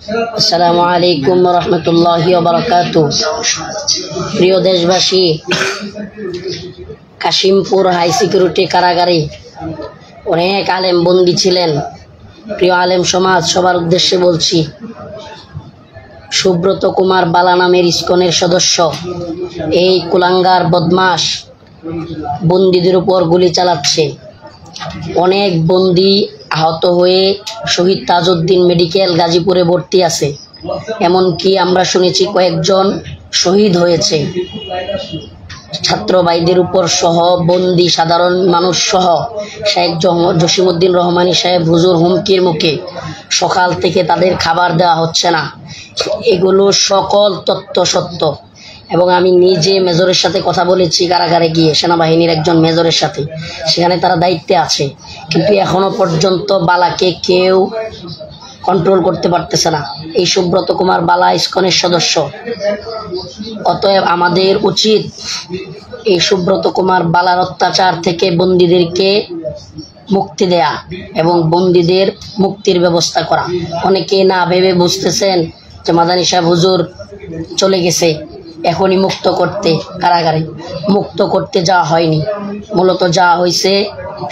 আসসালামু আলাইকুম রহমতুল্লাহি ওয়া বারাকাতুহু। প্রিয় দেশবাসী, কাশিমপুর হাই সিকিউরিটি কারাগারে অনেক আলেম বন্দী ছিলেন। প্রিয় আলেম সমাজ, সবার উদ্দেশ্যে বলছি, সুব্রত কুমার বালা নামের ইসকনের সদস্য এই কুলাঙ্গার বদমাশ বন্দীদের উপর গুলি চালাচ্ছে। অনেক বন্দী আহত হয়ে শহীদ তাজউদ্দিন মেডিকেল গাজীপুরে ভর্তি আছে। এমনকি আমরা শুনেছি কয়েকজন শহীদ হয়েছে। ছাত্র ভাইদের উপর সহ, বন্দী সাধারণ মানুষ সহ শেখ জসিমউদ্দিন রহমানী সাহেব হুজুর হুমকির মুখে সকাল থেকে তাদের খাবার দেওয়া হচ্ছে না। এগুলো সকল তথ্য সত্য এবং আমি নিজে মেজরের সাথে কথা বলেছি কারাগারে গিয়ে, সেনাবাহিনীর একজন মেজরের সাথে। সেখানে তারা দায়িত্বে আছে, কিন্তু এখনো পর্যন্ত বালাকে কেউ কন্ট্রোল করতে পারতেছে না। এই সুব্রত কুমার বালা ইসকনের সদস্য। অতএব আমাদের উচিত এই সুব্রত কুমার বালার অত্যাচার থেকে বন্দীদেরকে মুক্তি দেয়া এবং বন্দীদের মুক্তির ব্যবস্থা করা। অনেকে না ভেবে বুঝতেছেন যে মাদানী সাহেব হুজুর চলে গেছে, এখনই মুক্ত করতে কারাগারে। মুক্ত করতে যাওয়া হয়নি, মূলত যাওয়া হয়েছে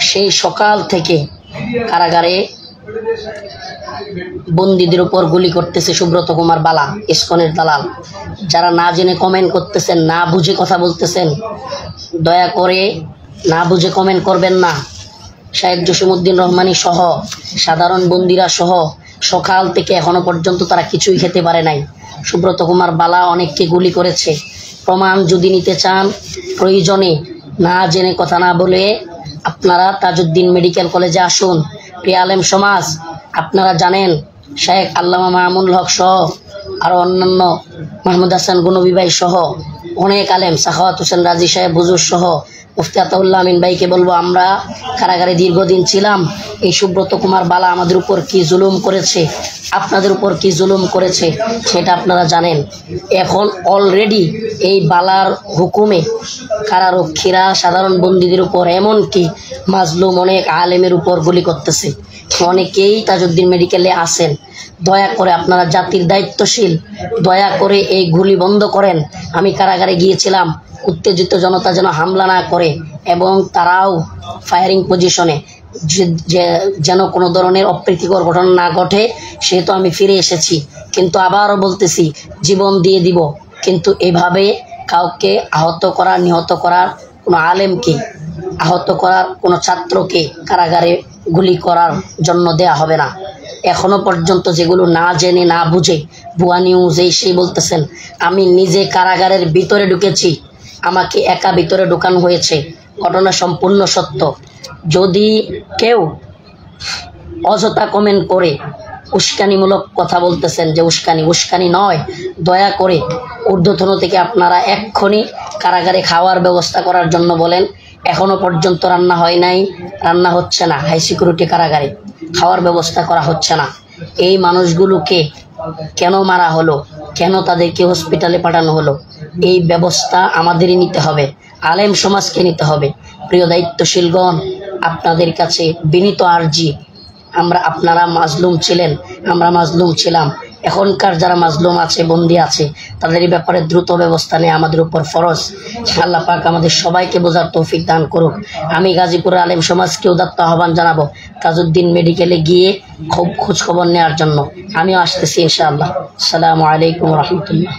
সেই সকাল থেকে কারাগারে বন্দীদের উপর গুলি করতেছে সুব্রত কুমার বালা, ইসকনের দালাল। যারা না জেনে কমেন্ট করতেছেন, না বুঝে কথা বলতেছেন, দয়া করে না বুঝে কমেন্ট করবেন না। শেখ জসিমউদ্দিন রহমানী সহ সাধারণ বন্দীরা সহ সকাল থেকে এখনো পর্যন্ত তারা কিছুই খেতে পারে নাই। সুব্রত কুমার বালা অনেককে গুলি করেছে। প্রমাণ যদি নিতে চান, প্রয়োজনে না জেনে কথা না বলে আপনারা তাজউদ্দিন মেডিকেল কলেজে আসুন। প্রিয় আলেম সমাজ, আপনারা জানেন শেখ আল্লামা মামুনুল হক সহ আরও অন্যান্য মাহমুদ হাসান গনবী ভাই সহ অনেক আলেম, সাখাওয়াত হোসেন রাজি সাহেব হুজুর সহ মুফতি আতাউল্লাহ আমিন ভাইকে বলবো, আমরা কারাগারে দীর্ঘদিন ছিলাম। এই সুব্রত কুমার বালা আমাদের উপর কি জুলুম করেছে, আপনাদের উপর কি জুলুম করেছে সেটা আপনারা জানেন। এখন অলরেডি এই বালার হুকুমে কারারক্ষীরা সাধারণ বন্দীদের উপর, এমনকি মাজলুম অনেক আলেমের উপর গুলি করতেছে। অনেকেই তাজউদ্দিন মেডিকেলে আসেন। দয়া করে আপনারা জাতির দায়িত্বশীল, দয়া করে এই গুলি বন্ধ করেন। আমি কারাগারে গিয়েছিলাম, উত্তেজিত জনতা যেন হামলা না করে এবং তারাও ফায়ারিং পজিশনে, যেন কোনো ধরনের অপ্রীতিকর ঘটনা না ঘটে, সেহেতু আমি ফিরে এসেছি। কিন্তু আবারও বলতেছি, জীবন দিয়ে দিব, কিন্তু এভাবে কাউকে আহত করা, নিহত করার, কোনো আলেমকে আহত করার, কোনো ছাত্রকে কারাগারে গুলি করার জন্য দেয়া হবে না। এখনো পর্যন্ত যেগুলো না জেনে না বুঝে ভুয়া নিউজ এই সেই বলতেছেন, আমি নিজে কারাগারের ভিতরে ঢুকেছি, আমাকে একা ভিতরে ঢোকানো হয়েছে, ঘটনা সম্পূর্ণ সত্য। যদি কেউ অযথা কমেন্ট করে উস্কানিমূলক কথা বলতেছেন, যে উস্কানি নয়, দয়া করে ঊর্ধ্বতন থেকে আপনারা এক্ষুনি কারাগারে খাওয়ার ব্যবস্থা করার জন্য বলেন। এখনো পর্যন্ত রান্না হয় নাই, রান্না হচ্ছে না। হাই সিকিউরিটি কারাগারে খাওয়ার ব্যবস্থা করা হচ্ছে না। এই মানুষগুলোকে কেন মারা হলো, কেন তাদেরকে হসপিটালে পাঠানো হলো, এই ব্যবস্থা আমাদেরই নিতে হবে, আলেম সমাজকে নিতে হবে। প্রিয় দায়িত্বশীলগণ, আপনাদের কাছে বিনীত আর্জি, আপনারা মাজলুম ছিলেন, আমরা মাজলুম ছিলাম। এখনকার যারা মাজলুম আছে, বন্দী আছে, তাদের এই ব্যাপারে দ্রুত ব্যবস্থা নেওয়া আমাদের উপর ফরজ। আল্লাহ পাক আমাদের সবাইকে বোঝার তৌফিক দান করুক। আমি গাজীপুরের আলেম সমাজকে উদাত্ত আহ্বান জানাবো তাজউদ্দিন মেডিকেলে গিয়ে খুব খোঁজখবর নেওয়ার জন্য। আমিও আসতেছি ইনশাআল্লাহ। আসসালামু আলাইকুম রহমতুল্লাহ।